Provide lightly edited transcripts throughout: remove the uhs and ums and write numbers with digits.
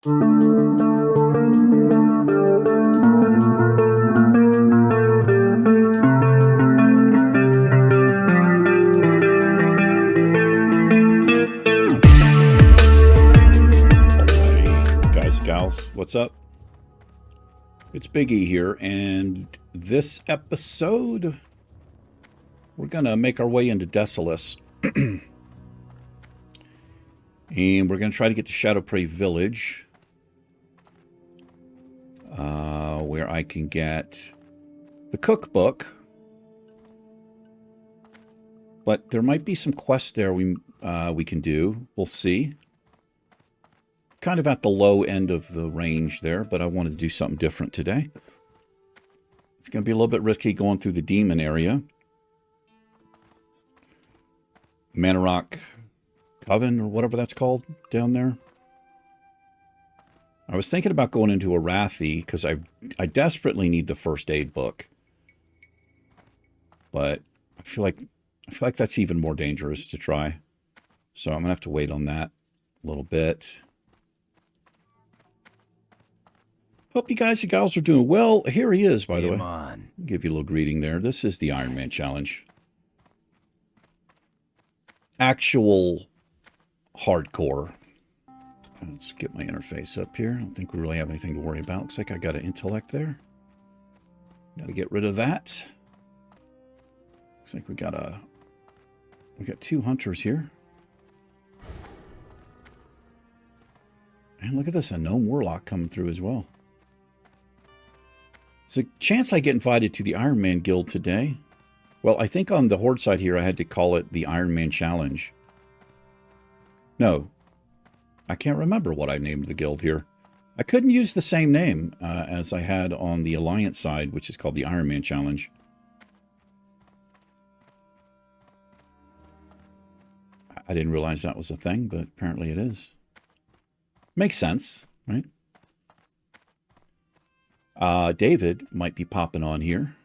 What's up? It's Big E here, and this episode we're gonna make our way into Desolace. And we're gonna try to get to Shadowprey Village, where I can get the cookbook. But there might be some quests there we can do. We'll see. Kind of at the low end of the range there, but I wanted to do something different today. It's going to be a little bit risky going through the demon area. Manorock Coven, or whatever that's called, down there. I was thinking about going into Arathi, because I desperately need the first aid book. But I feel like that's even more dangerous to try. So I'm going to have to wait on that a little bit. Hope you guys and gals are doing well. Here he is, by the way. Come on. I'll give you a little greeting there. This is the Ironman challenge. Actual hardcore. Let's get my interface up here. I don't think we really have anything to worry about. Looks like I got an intellect there. Got to get rid of that. Looks like we got two hunters here. And look at this, a gnome warlock coming through as well. There's a chance I get invited to the Ironman Guild today. Well, I think on the Horde side here, I had to call it the Ironman Challenge. No, I can't remember what I named the guild here. I couldn't use the same name as I had on the Alliance side, which is called the Ironman Challenge. I didn't realize that was a thing, but apparently it is. Makes sense, right? David might be popping on here.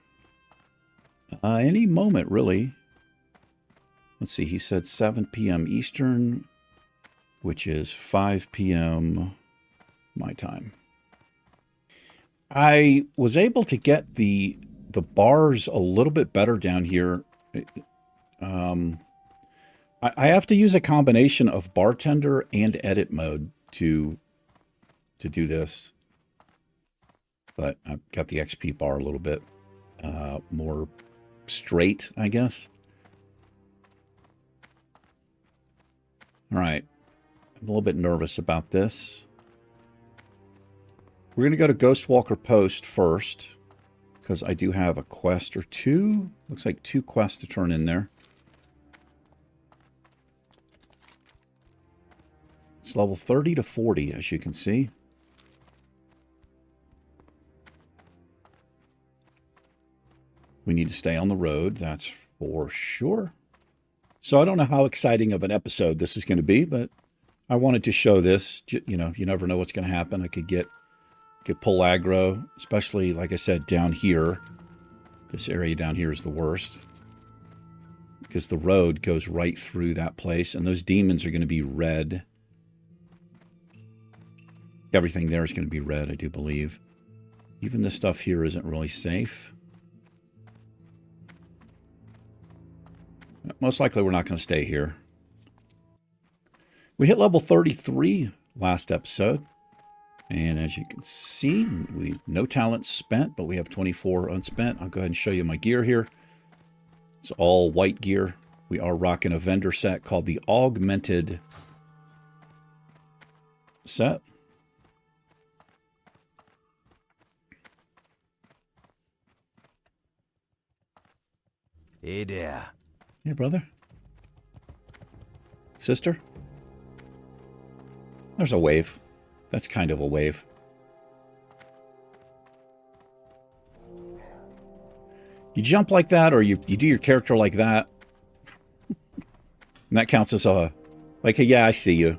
Any moment, really. Let's see, he said 7 p.m. Eastern, which is 5 p.m. my time. I was able to get the bars a little bit better down here. I have to use a combination of bartender and edit mode to do this. But I've got the XP bar a little bit more straight, I guess. All right. I'm a little bit nervous about this. We're going to go to Ghostwalker Post first, because I do have a quest or two. Looks like 2 quests to turn in there. It's level 30 to 40, as you can see. We need to stay on the road, that's for sure. So I don't know how exciting of an episode this is going to be, but I wanted to show this. You know, you never know what's going to happen. I could pull aggro, especially, like I said, down here. This area down here is the worst, because the road goes right through that place, and those demons are going to be red. Everything there is going to be red, I do believe. Even this stuff here isn't really safe. Most likely we're not going to stay here. We hit level 33 last episode. And as you can see, no talents spent, but we have 24 unspent. I'll go ahead and show you my gear here. It's all white gear. We are rocking a vendor set called the Augmented set. Hey there. Hey, brother. Sister? There's a wave. That's kind of a wave. You jump like that, or you do your character like that. And that counts as a... Like, hey, yeah, I see you.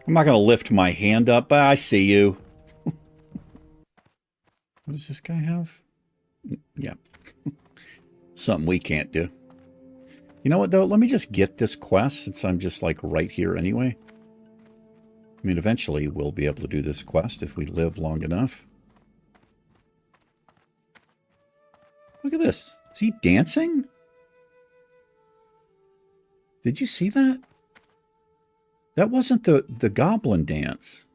I'm not going to lift my hand up, but I see you. What does this guy have? Yeah. Something we can't do. You know what, though? Let me just get this quest, since I'm just, like, right here anyway. I mean, eventually we'll be able to do this quest if we live long enough. Look at this. Is he dancing? Did you see that? That wasn't the goblin dance.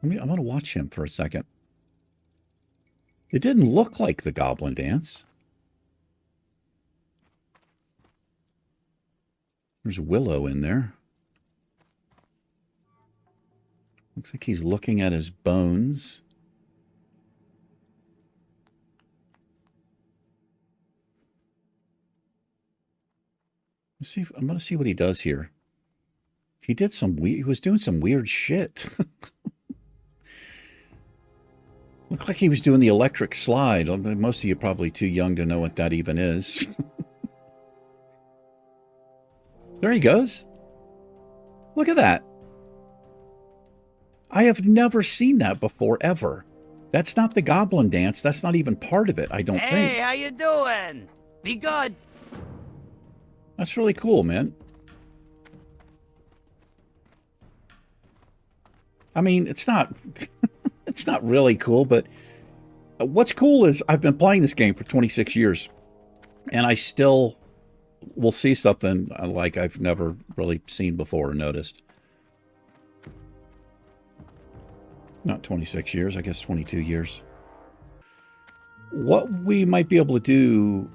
I'm going to watch him for a second. It didn't look like the goblin dance. There's Willow in there. Looks like he's looking at his bones. Let's see. I'm going to see what he does here. He did some he was doing some weird shit. Looked like he was doing the electric slide. Most of you are probably too young to know what that even is. There he goes. Look at that. I have never seen that before, ever. That's not the goblin dance. That's not even part of it, I don't think. Hey, how you doing? Be good. That's really cool, man. I mean, it's not... It's not really cool, but what's cool is I've been playing this game for 26 years, and I still will see something like I've never really seen before or noticed. Not 26 years, I guess 22 years. What we might be able to do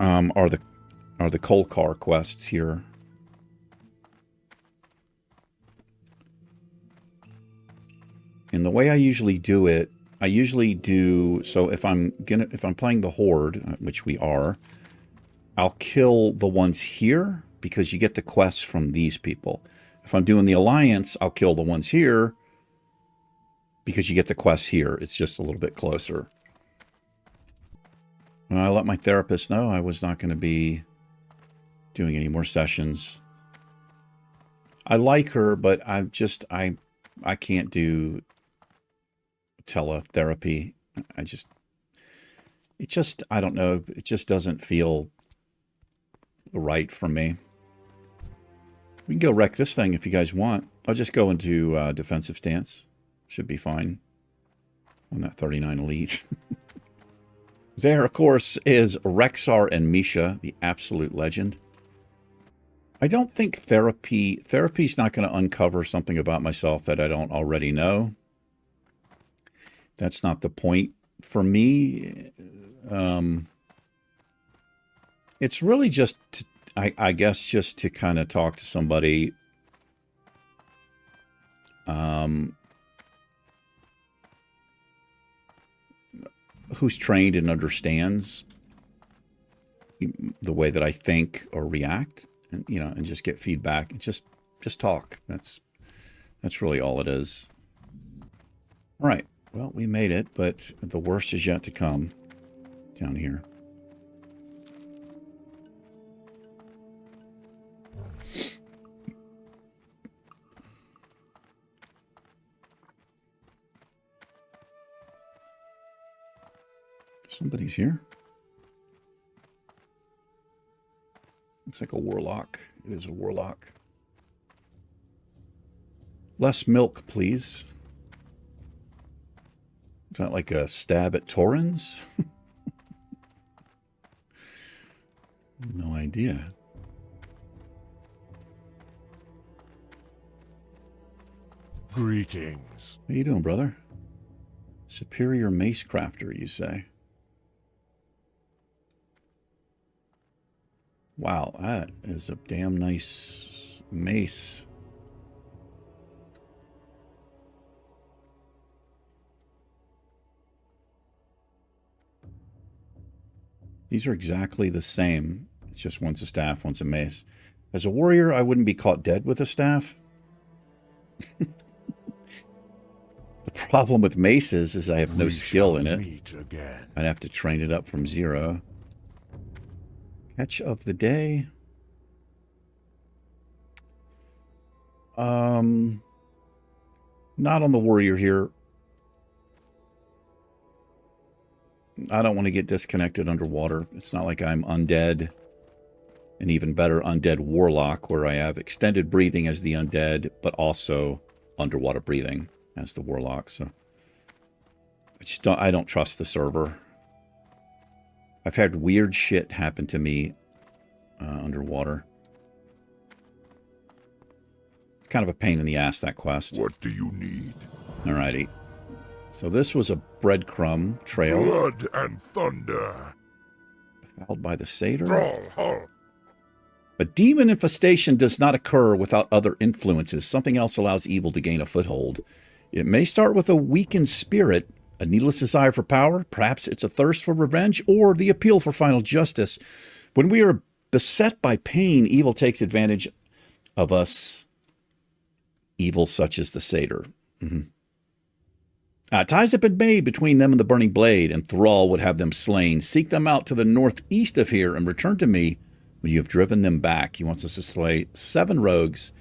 are the coal car quests here. And the way I usually do it, so if I'm playing the Horde, which we are, I'll kill the ones here because you get the quests from these people. If I'm doing the Alliance, I'll kill the ones here because you get the quests here. It's just a little bit closer. And I let my therapist know I was not going to be doing any more sessions. I like her, but I can't do teletherapy. I don't know. It just doesn't feel right for me. We can go wreck this thing if you guys want. I'll just go into defensive stance. Should be fine on that 39 elite. There, of course, is Rexar and Misha, the absolute legend. I don't think therapy's not going to uncover something about myself that I don't already know. That's not the point for me. It's really just, I guess, just to kind of talk to somebody who's trained and understands the way that I think or react, and and just get feedback and just talk. That's really all it is. All right. Well, we made it, but the worst is yet to come down here. Somebody's here. Looks like a warlock. It is a warlock. Less milk, please. Is that like a stab at Taurens? No idea. Greetings. How you doing, brother? Superior mace crafter, you say? Wow, that is a damn nice mace. These are exactly the same. It's just one's a staff, one's a mace. As a warrior, I wouldn't be caught dead with a staff. The problem with maces is I have no skill in it. I'd have to train it up from zero. Catch of the day. Not on the warrior here. I don't want to get disconnected underwater. It's not like I'm undead. An even better undead warlock, where I have extended breathing as the undead, but also underwater breathing as the warlock. So I don't trust the server. I've had weird shit happen to me underwater. It's kind of a pain in the ass, that quest. What do you need? Alrighty. So this was a breadcrumb trail. Blood and thunder. Fouled by the satyr. Thrall. A demon infestation does not occur without other influences. Something else allows evil to gain a foothold. It may start with a weakened spirit, a needless desire for power, perhaps it's a thirst for revenge, or the appeal for final justice. When we are beset by pain, evil takes advantage of us. Evil such as the satyr. Ties have been made between them and the burning blade, and Thrall would have them slain. Seek them out to the northeast of here and return to me when you have driven them back. He wants us to slay 7 rogues,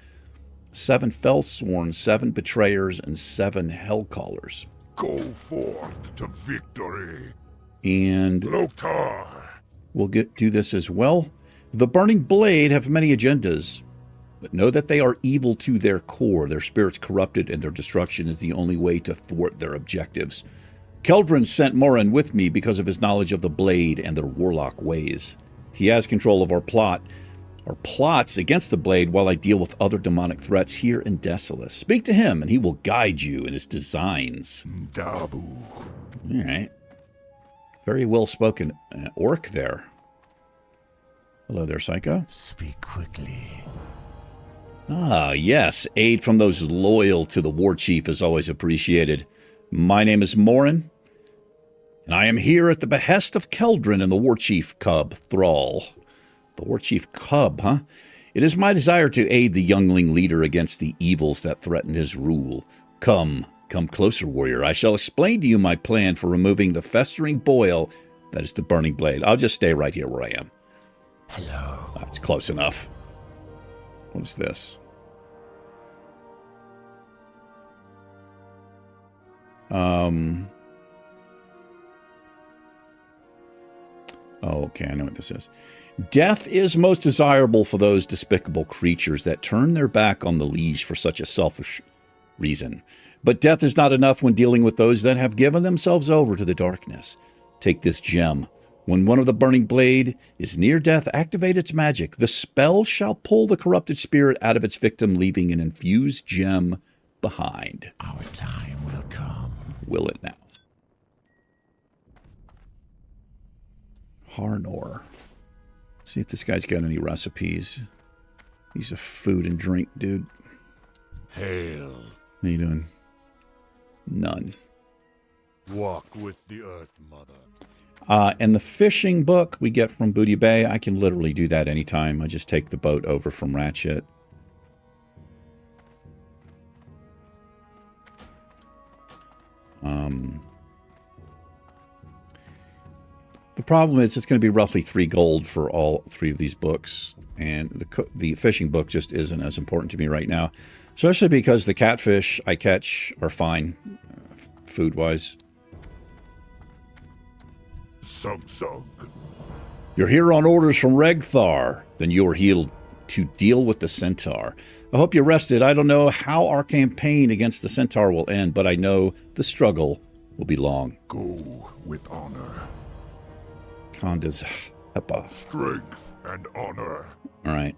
7 fellsworn, 7 betrayers, and 7 hellcallers. Go forth to victory. And Loktar. we'll do this as well. The burning blade have many agendas, but know that they are evil to their core. Their spirits corrupted, and their destruction is the only way to thwart their objectives. Keldrin sent Morin with me because of his knowledge of the blade and their warlock ways. He has control of our plots against the blade while I deal with other demonic threats here in Desolace. Speak to him, and he will guide you in his designs. Dabu. All right. Very well-spoken orc there. Hello there, Psycho. Speak quickly. Ah, yes. Aid from those loyal to the war chief is always appreciated. My name is Morin, and I am here at the behest of Keldrin and the war chief cub, Thrall. The war chief cub, huh? It is my desire to aid the youngling leader against the evils that threaten his rule. Come closer, warrior. I shall explain to you my plan for removing the festering boil that is the burning blade. I'll just stay right here where I am. Hello. That's close enough. What is this? Oh, okay, I know what this is. Death is most desirable for those despicable creatures that turn their back on the liege for such a selfish reason. But death is not enough when dealing with those that have given themselves over to the darkness. Take this gem. When one of the burning blade is near death, activate its magic. The spell shall pull the corrupted spirit out of its victim, leaving an infused gem behind. Our time will come. Will it now? Harnor. See if this guy's got any recipes. He's a food and drink dude. Hail. How you doing? None. Walk with the Earth Mother. And the fishing book we get from Booty Bay, I can literally do that anytime. I just take the boat over from Ratchet. The problem is it's going to be roughly 3 gold for all 3 of these books, and the fishing book just isn't as important to me right now, especially because the catfish I catch are fine, food-wise. Sug. You're here on orders from Regthar. Then you are healed to deal with the centaur. I hope you're rested. I don't know how our campaign against the centaur will end, but I know the struggle will be long. Go with honor. Conda's Hepa. Strength and honor. All right.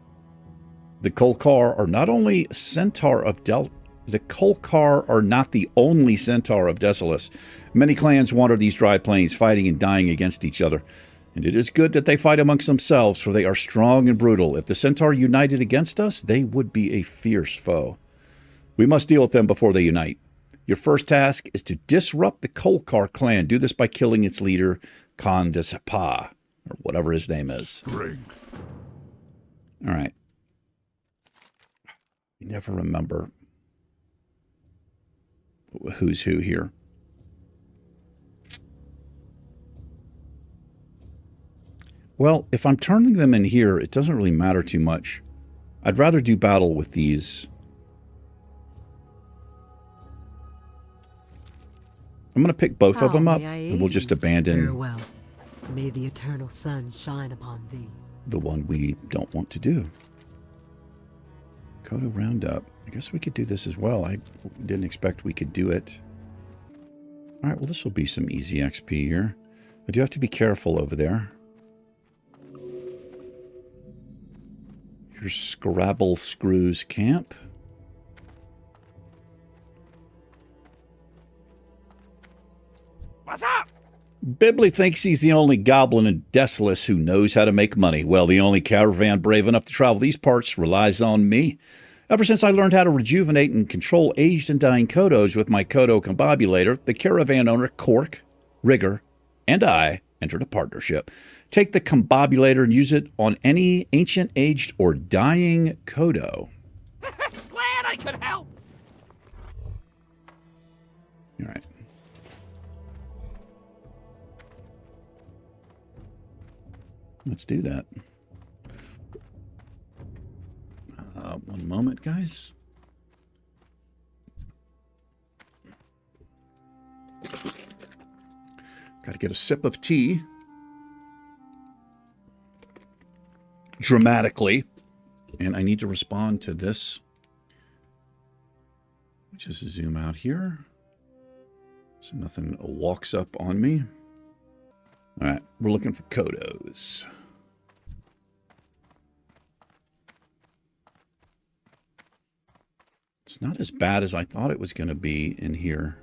The Kolkar are not only centaur of The Kolkar are not the only centaur of Desolace. Many clans wander these dry plains, fighting and dying against each other. And it is good that they fight amongst themselves, for they are strong and brutal. If the centaur united against us, they would be a fierce foe. We must deal with them before they unite. Your first task is to disrupt the Kolkar clan. Do this by killing its leader, Kandasapa, or whatever his name is. Strength. All right. You never remember who's who here. Well, if I'm turning them in here, it doesn't really matter too much. I'd rather do battle with these. I'm going to pick both of How them up, may I and we'll just aid? abandon Farewell. May the eternal sun shine upon thee. the one we don't want to do. Kodo Roundup. I guess we could do this as well. I didn't expect we could do it. All right, well, this will be some easy XP here. I do have to be careful over there. Here's Scrabble Screws Camp. What's up? Bibley thinks he's the only goblin in Desolace who knows how to make money. Well, the only caravan brave enough to travel these parts relies on me. Ever since I learned how to rejuvenate and control aged and dying Kodos with my Kodo Combobulator, the caravan owner, Cork, Rigger, and I entered a partnership. Take the Combobulator and use it on any ancient, aged, or dying Kodo. Glad I could help. All right. Let's do that. One moment, guys. Got to get a sip of tea. Dramatically. And I need to respond to this. Just zoom out here. So nothing walks up on me. All right, we're looking for Kodos. It's not as bad as I thought it was going to be in here.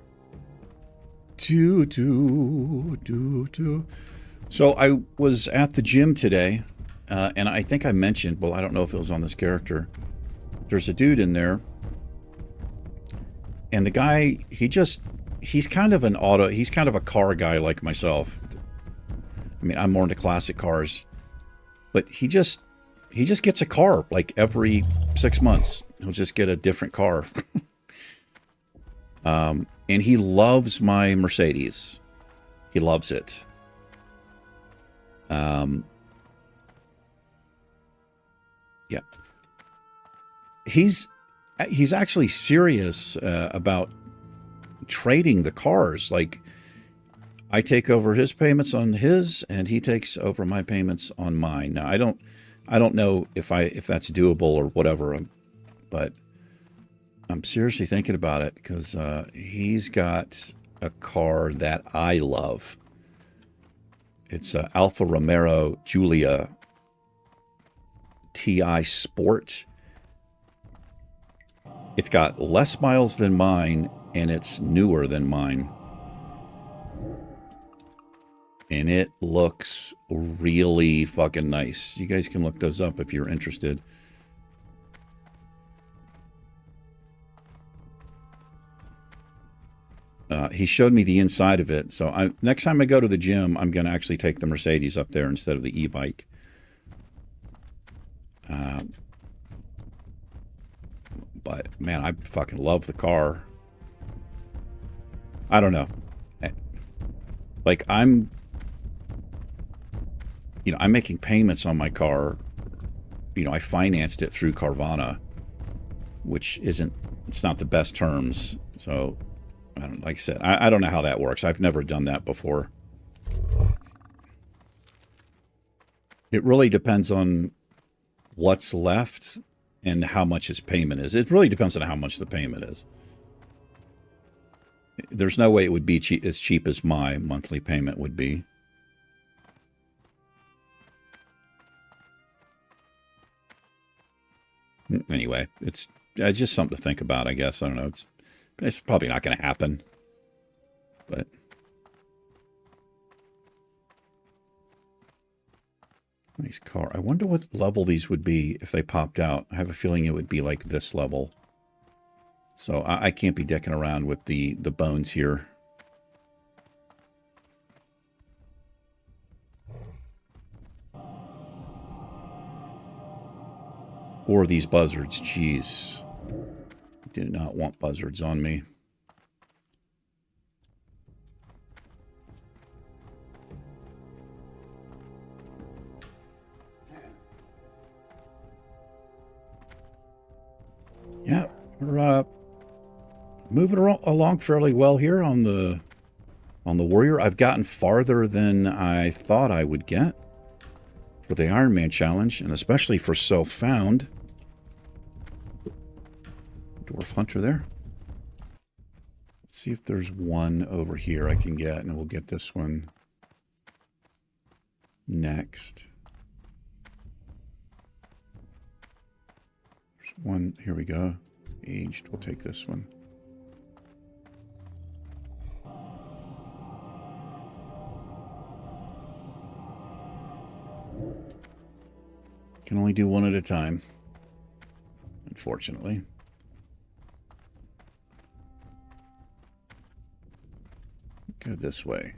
So I was at the gym today, and I think I mentioned, well, I don't know if it was on this character. There's a dude in there, and the guy, he's kind of he's kind of a car guy like myself. I mean, I'm more into classic cars, but he just gets a car like every 6 months. He'll just get a different car. And he loves my Mercedes. He loves it. Yeah. He's actually serious about trading the cars. Like, I take over his payments on his, and he takes over my payments on mine. Now, I don't know if that's doable or whatever, but I'm seriously thinking about it because he's got a car that I love. It's a Alfa Romeo Giulia TI Sport. It's got less miles than mine, and it's newer than mine. And it looks really fucking nice. You guys can look those up if you're interested. He showed me the inside of it. So next time I go to the gym, I'm going to actually take the Mercedes up there instead of the e-bike. But, man, I fucking love the car. I don't know. Like, I'm making payments on my car. I financed it through Carvana, which it's not the best terms. So, like I said, I don't know how that works. I've never done that before. It really depends on what's left and how much his payment is. It really depends on how much the payment is. There's no way it would be as cheap as my monthly payment would be. Anyway, it's just something to think about, I guess. I don't know. It's probably not going to happen. But nice car. I wonder what level these would be if they popped out. I have a feeling it would be like this level. So I can't be dicking around with the bones here. Or these buzzards. Jeez. Do not want buzzards on me. Yeah, we're moving along fairly well here on the On the warrior, I've gotten farther than I thought I would get for the Ironman challenge, and especially for self-found. Dwarf hunter there. Let's see if there's one over here I can get, and we'll get this one next. There's one, here we go. Aged, we'll take this one. Can only do one at a time, unfortunately. Go this way.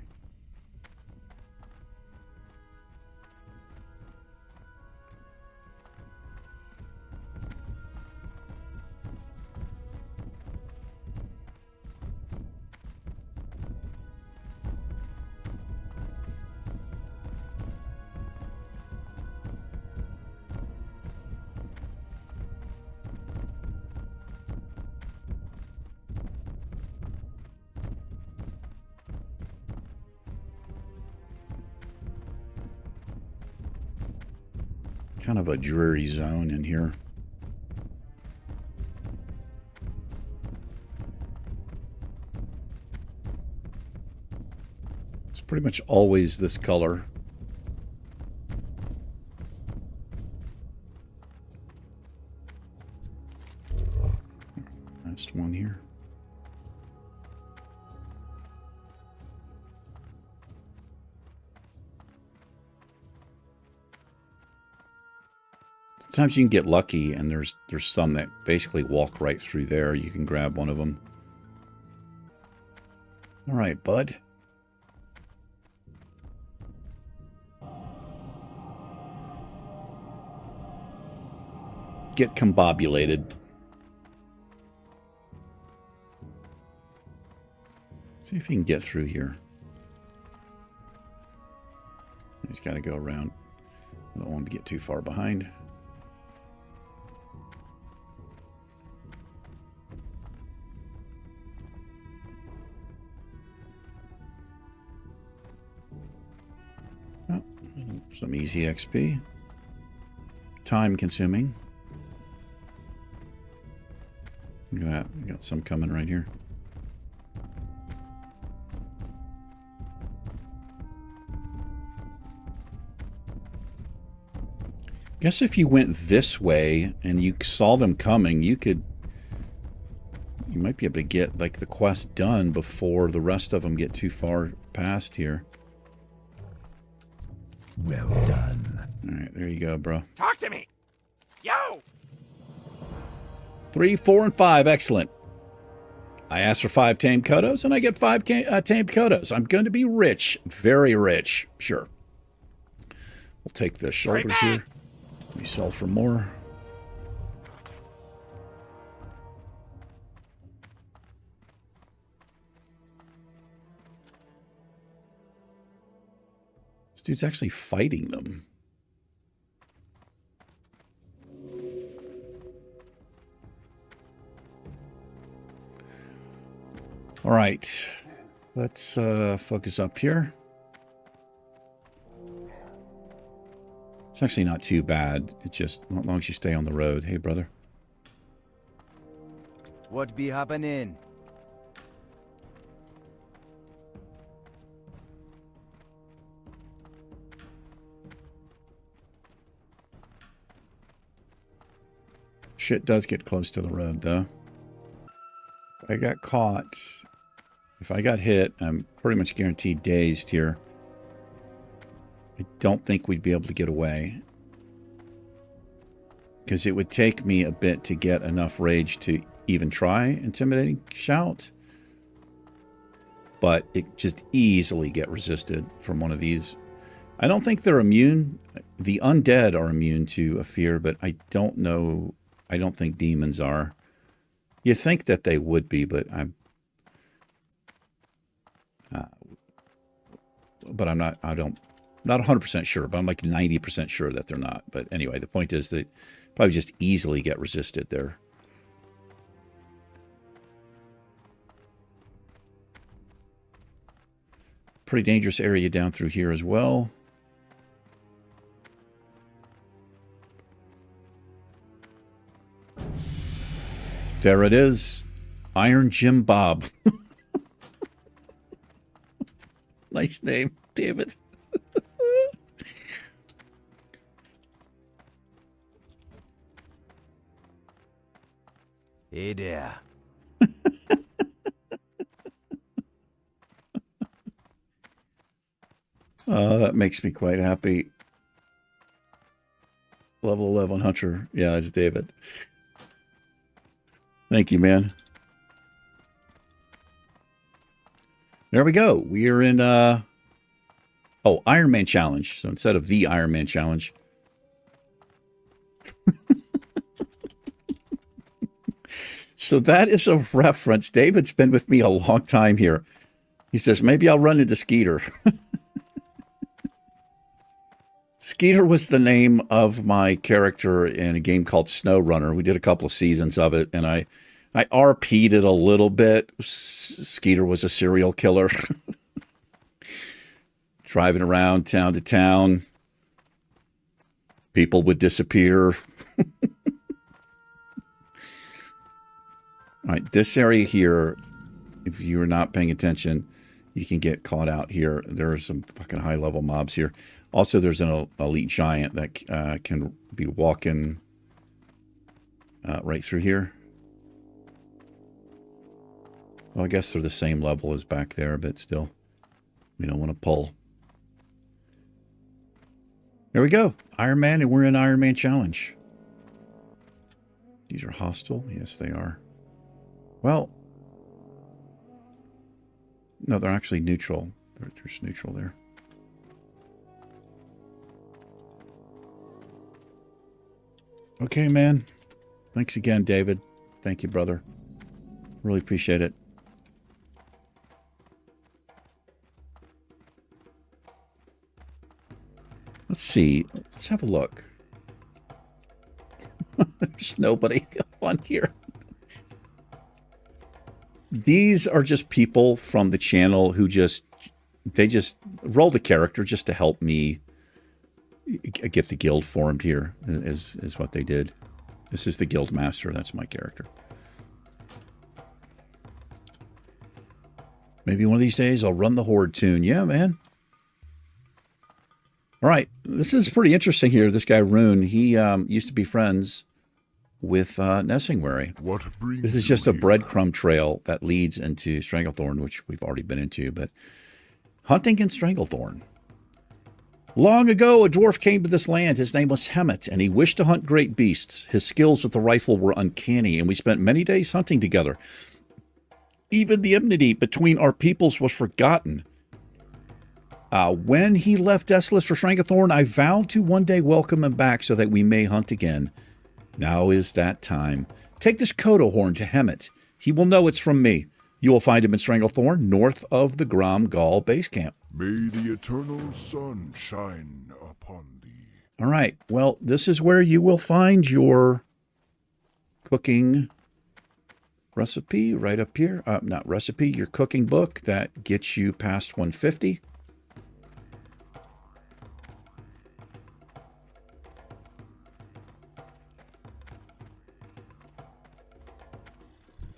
Kind of a dreary zone in here. It's pretty much always this color. Last one here. Sometimes you can get lucky, and there's some that basically walk right through there. You can grab one of them. All right, bud. Get combobulated. See if you can get through here. He's got to go around. I don't want him to get too far behind. Some easy XP. Time consuming. Look at that. We got some coming right here. Guess if you went this way and you saw them coming, you might be able to get like the quest done before the rest of them get too far past here. Well done. All right, there you go, bro. Talk to me. Yo! 3, 4, and 5. Excellent. I asked for 5 tamed Kodos, and I get 5 tamed Kodos. I'm going to be rich. Very rich. Sure. We'll take the shoulders here. We sell for more. This dude's actually fighting them. All right, let's focus up here. It's actually not too bad. It's just as long as you stay on the road. Hey, brother. What be happening? Shit does get close to the road, though. If I got caught, if I got hit, I'm pretty much guaranteed dazed here. I don't think we'd be able to get away. Because it would take me a bit to get enough rage to even try Intimidating Shout. But it just easily get resisted from one of these. I don't think they're immune. The undead are immune to a fear, but I don't know. I don't think demons are. You think that they would be, but I'm not. Not 100% sure, but I'm like 90% sure that they're not. But anyway, the point is that probably just easily get resisted there. Pretty dangerous area down through here as well. There it is. Iron Jim Bob. Nice name, David. Hey there. That makes me quite happy. Level 11 Hunter. Yeah, it's David. Thank you, man. There we go. We are in, Ironman Challenge. So instead of the Ironman Challenge. So that is a reference. David's been with me a long time here. He says, maybe I'll run into Skeeter. Skeeter was the name of my character in a game called SnowRunner. We did a couple of seasons of it, and I RP'd it a little bit. Skeeter was a serial killer. Driving around town to town. People would disappear. All right, this area here, if you're not paying attention, you can get caught out here. There are some fucking high-level mobs here. Also, there's an elite giant that can be walking right through here. Well, I guess they're the same level as back there, but still, we don't want to pull. There we go. Iron Man, and we're in Iron Man Challenge. These are hostile. Yes, they are. Well, no, they're actually neutral. There's neutral there. Okay, man. Thanks again, David. Thank you, brother. Really appreciate it. Let's see. Let's have a look. There's nobody on here. These are just people from the channel who they just roll the character just to help me get the guild formed here, is what they did. This is the guild master. That's my character. Maybe one of these days I'll run the Horde tune. Yeah, man. All right. This is pretty interesting here. This guy, Rune, he used to be friends with Nessingwary. This is just a breadcrumb trail that leads into Stranglethorn, which we've already been into, but hunting in Stranglethorn. Long ago, a dwarf came to this land. His name was Hemet, and he wished to hunt great beasts. His skills with the rifle were uncanny, and we spent many days hunting together. Even the enmity between our peoples was forgotten. When he left Desolace for Stranglethorn, I vowed to one day welcome him back so that we may hunt again. Now is that time. Take this Kodo horn to Hemet. He will know it's from me. You will find him in Stranglethorn, north of the Gromgal base camp. May the eternal sun shine upon thee. All right. Well, this is where you will find your cooking recipe right up here. Not recipe, your cooking book that gets you past 150.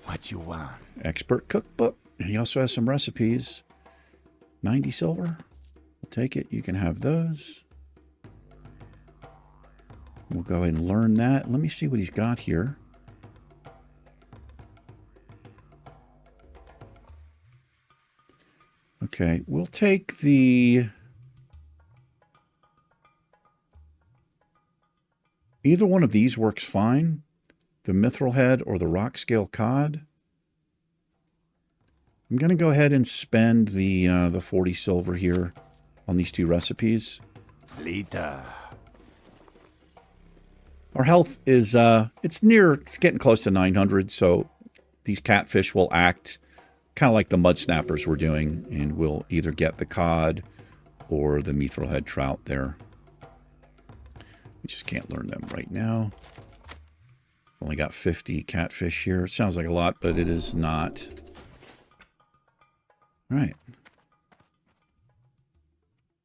What you want? Expert cookbook. And he also has some recipes. 90 silver. I'll take it. You can have those. We'll go ahead and learn that. Let me see what he's got here. Okay, we'll take the... Either one of these works fine. The mithril head or the rock scale cod. I'm going to go ahead and spend the 40 silver here on these two recipes. Later. Our health is, it's getting close to 900, so these catfish will act kind of like the mud snappers we're doing, and we'll either get the cod or the mithril head trout there. We just can't learn them right now. Only got 50 catfish here. It sounds like a lot, but it is not. All right.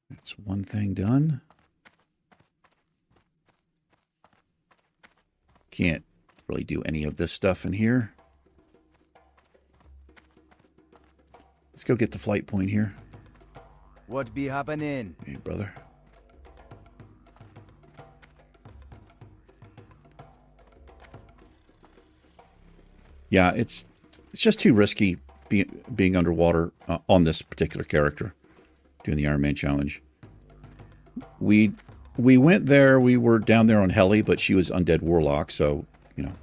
That's one thing done. Can't really do any of this stuff in here. Let's go get the flight point here. What be happening? Hey, brother. Yeah, it's just too risky being underwater on this particular character doing the Ironman challenge. We went there. We were down there on Heli, but she was undead warlock, so you know,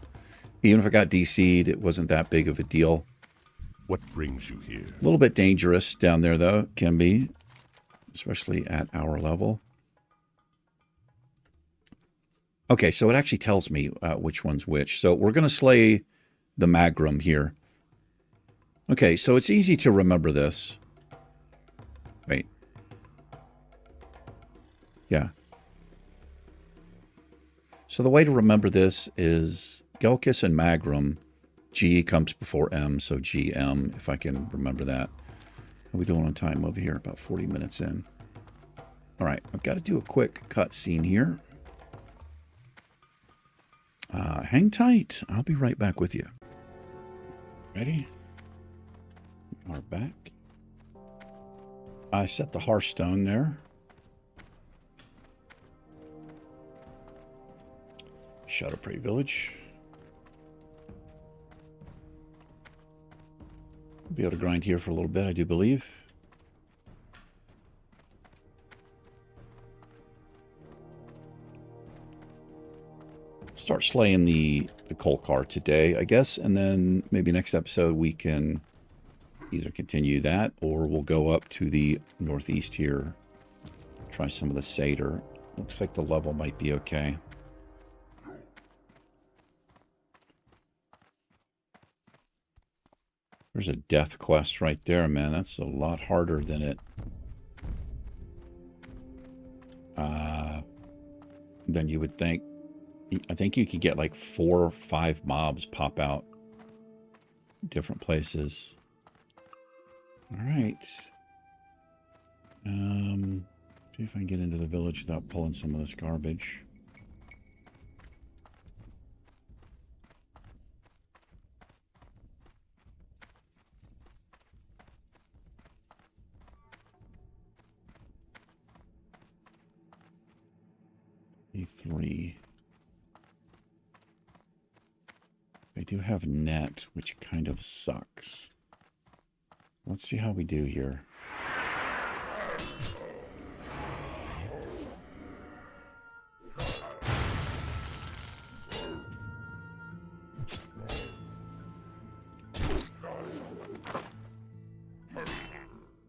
even if I got DC'd, it wasn't that big of a deal. What brings you here? A little bit dangerous down there, though, can be, especially at our level. Okay, so it actually tells me which one's which. So we're going to slay the Magrum here. Okay, so it's easy to remember this. Wait. Yeah. So the way to remember this is Gelkis and Magrum. G comes before M, so GM, if I can remember that. How are we doing on time over here? About 40 minutes in. All right, I've got to do a quick cut scene here. Hang tight. I'll be right back with you. Ready? We are back. I set the Hearthstone there. Shadowprey Village. Be able to grind here for a little bit, I do believe. Start slaying the Kolkar today, I guess, and then maybe next episode we can either continue that or we'll go up to the northeast here. Try some of the Satyr. Looks like the level might be okay. There's a death quest right there, man. That's a lot harder than than you would think. I think you could get like 4 or 5 mobs pop out different places. All right. See if I can get into the village without pulling some of this garbage. E3. They do have net, which kind of sucks. Let's see how we do here.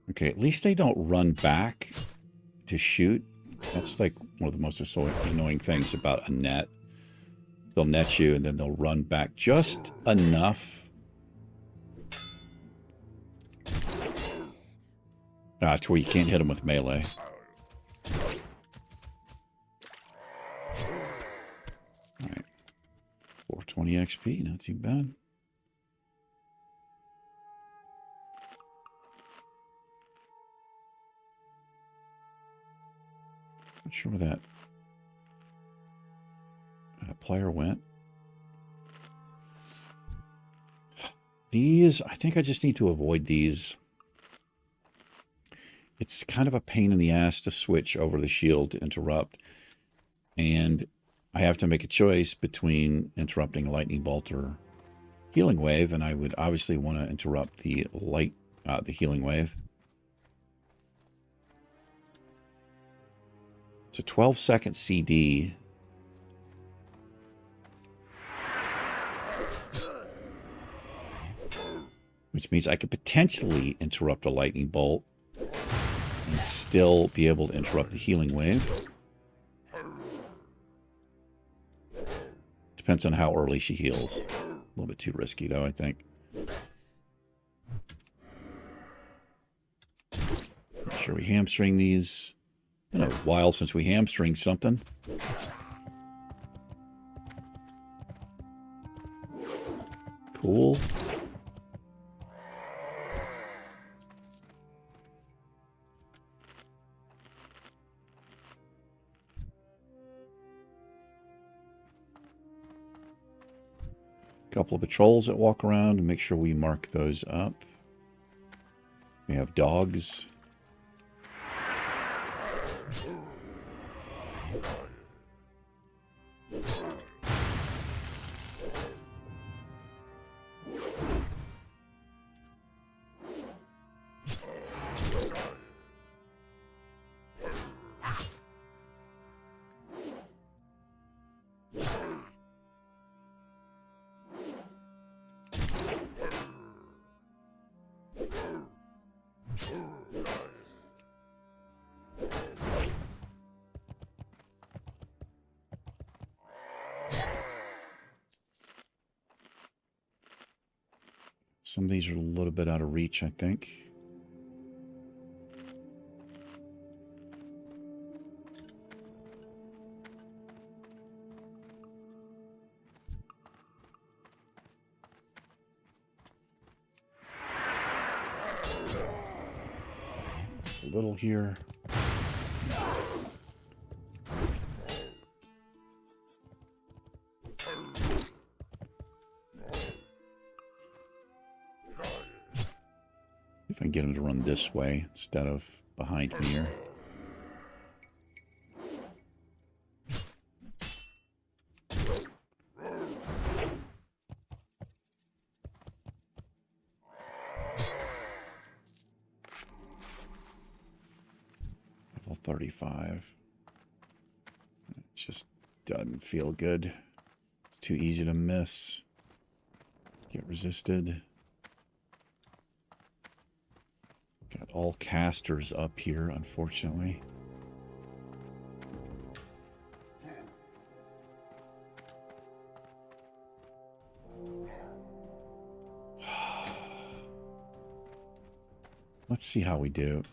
Okay, at least they don't run back to shoot. That's like one of the most annoying things about a net. They'll net you and then they'll run back just enough to where you can't hit them with melee. All right, 420 XP, not too bad. Not sure where that player went. These, I think I just need to avoid these. It's kind of a pain in the ass to switch over the shield to interrupt. And I have to make a choice between interrupting a lightning bolt or healing wave. And I would obviously want to interrupt the healing wave. It's a 12-second CD. Which means I could potentially interrupt a lightning bolt and still be able to interrupt the healing wave. Depends on how early she heals. A little bit too risky, though, I think. Make sure we hamstring these. Been a while since we hamstringed something. Cool. A couple of patrols that walk around and make sure we mark those up. We have dogs. Some of these are a little bit out of reach, I think. A little here. If I can get him to run this way instead of behind me here. Level 35. It just doesn't feel good. It's too easy to miss. Get resisted. Got all casters up here, unfortunately. Let's see how we do.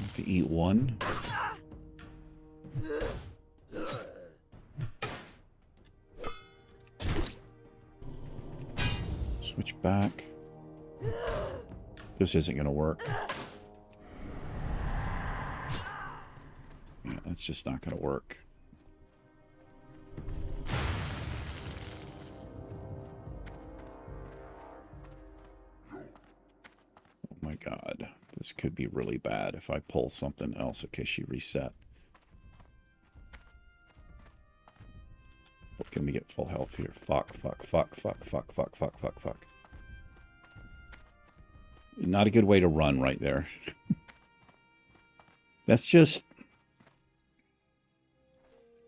Have to eat one. Switch back. This isn't going to work. Yeah, that's just not going to work. Oh my god. This could be really bad if I pull something else. Okay, she reset. Oh, can we get full health here? Fuck. Not a good way to run right there. That's just...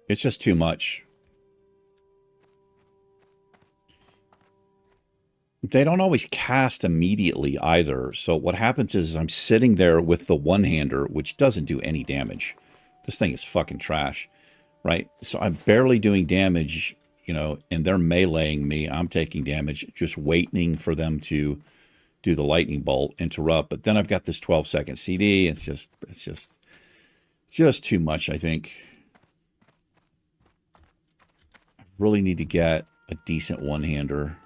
It's just too much. They don't always cast immediately either. So what happens is I'm sitting there with the one-hander, which doesn't do any damage. This thing is fucking trash, right? So I'm barely doing damage, you know, and they're meleeing me. I'm taking damage, just waiting for them to do the lightning bolt, interrupt. But then I've got this 12-second CD. It's just too much, I think. I really need to get a decent one-hander.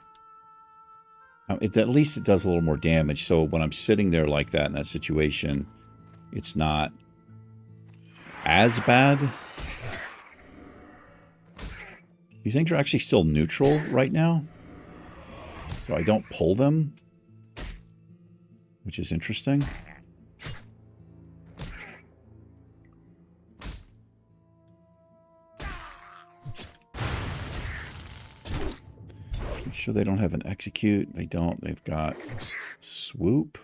At least it does a little more damage. So when I'm sitting there like that in that situation, it's not as bad. These things are actually still neutral right now. So I don't pull them, which is interesting. Make sure they don't have an execute. They don't. They've got swoop,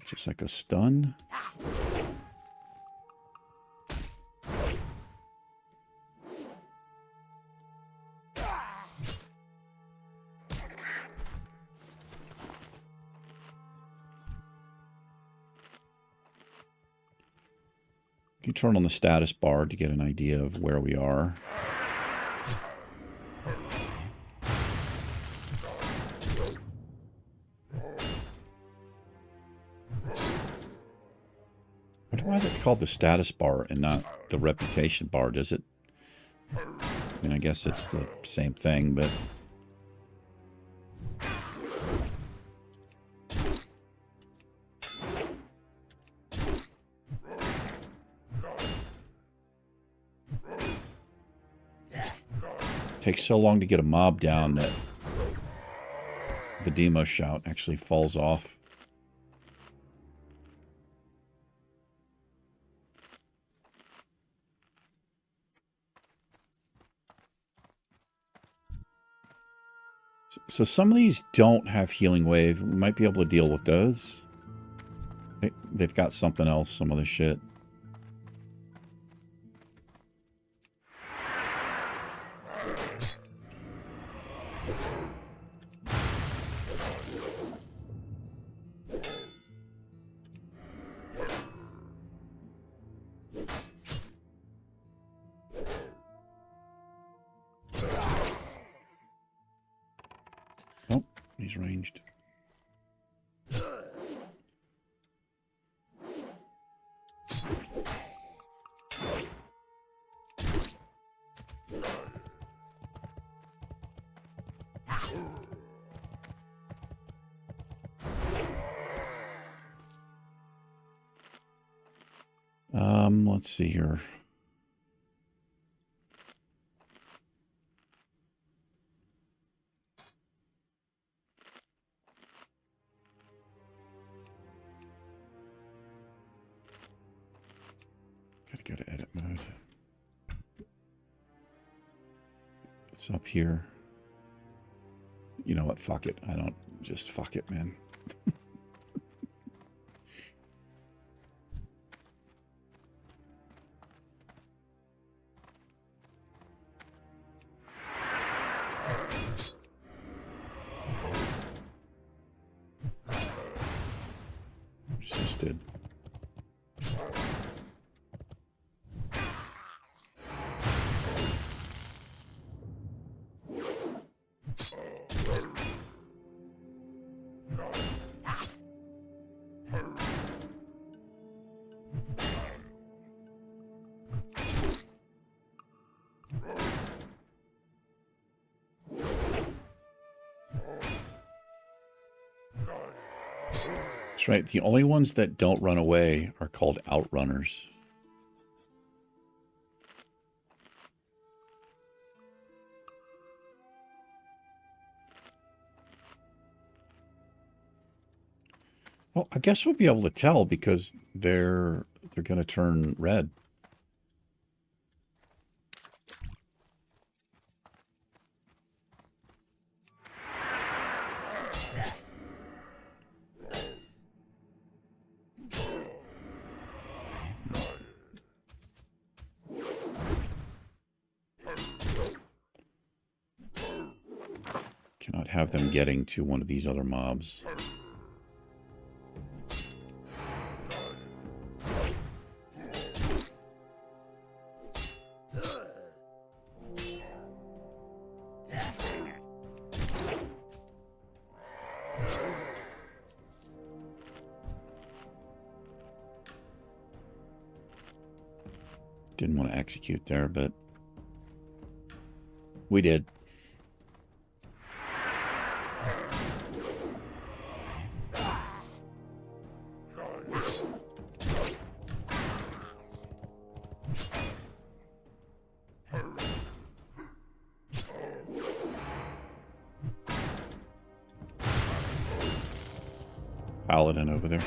just like a stun. You turn on the status bar to get an idea of where we are. I wonder why that's called the status bar and not the reputation bar, does it? I mean, I guess it's the same thing, but... Takes so long to get a mob down that the demo shout actually falls off. So some of these don't have healing wave. We might be able to deal with those. They've got something else, some other shit. Oh, he's ranged. Let's see here. Gotta go to edit mode. It's up here. You know what? Fuck it. I don't just fuck it, man. Resisted. That's right. The only ones that don't run away are called outrunners. Well, I guess we'll be able to tell because they're going to turn red. Cannot have them getting to one of these other mobs. Didn't want to execute there, but we did. Paladin over there.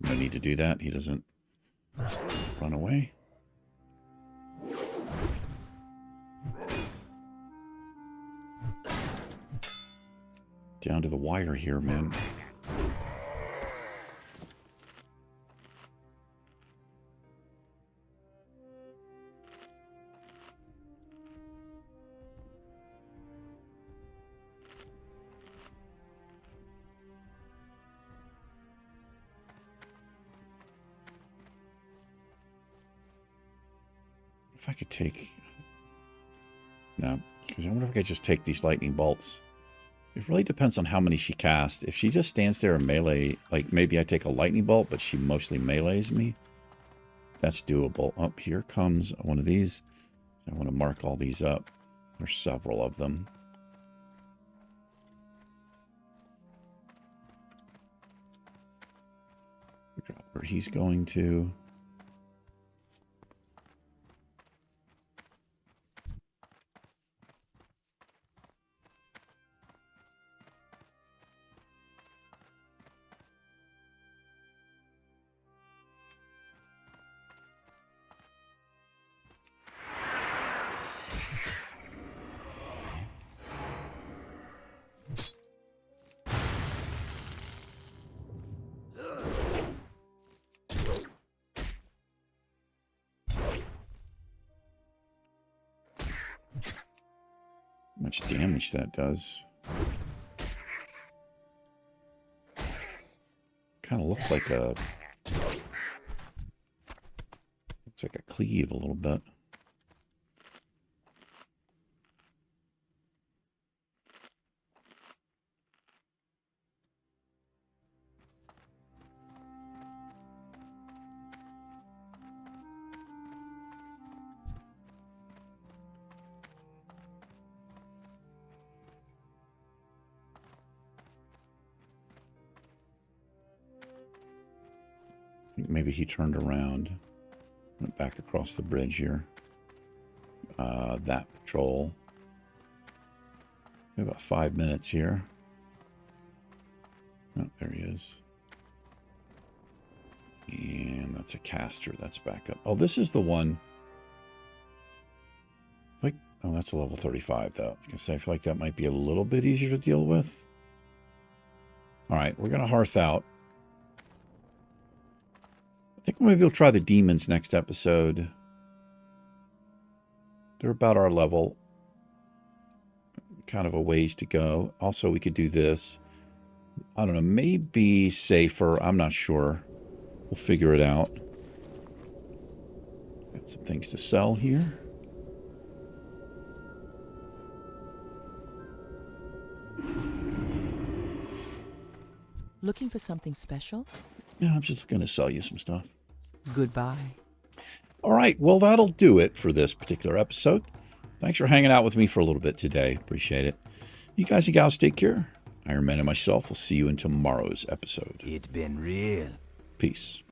No need to do that. He doesn't run away. Down to the wire here, man. If I could take... No, because I wonder if I could just take these lightning bolts. It really depends on how many she casts. If she just stands there and melee, like maybe I take a lightning bolt, but she mostly melees me. That's doable. Oh, here comes one of these. I want to mark all these up. There's several of them. Figure out where he's going to. much damage that does. Kind of looks like a cleave a little bit. I think maybe he turned around, went back across the bridge here. That patrol. We have about 5 minutes here. Oh, there he is. And that's a caster. That's back up. Oh, this is the one. Like, oh, that's a level 35, though. I was gonna say, I feel like that might be a little bit easier to deal with. All right, we're going to hearth out. I think maybe we'll try the demons next episode. They're about our level. Kind of a ways to go. Also, we could do this. I don't know, maybe safer. I'm not sure. We'll figure it out. Got some things to sell here. Looking for something special? Yeah, I'm just going to sell you some stuff. Goodbye. All right, well, that'll do it for this particular episode. Thanks for hanging out with me for a little bit today. Appreciate it. You guys and gals take care. Ironman and myself will see you in tomorrow's episode. It's been real. Peace.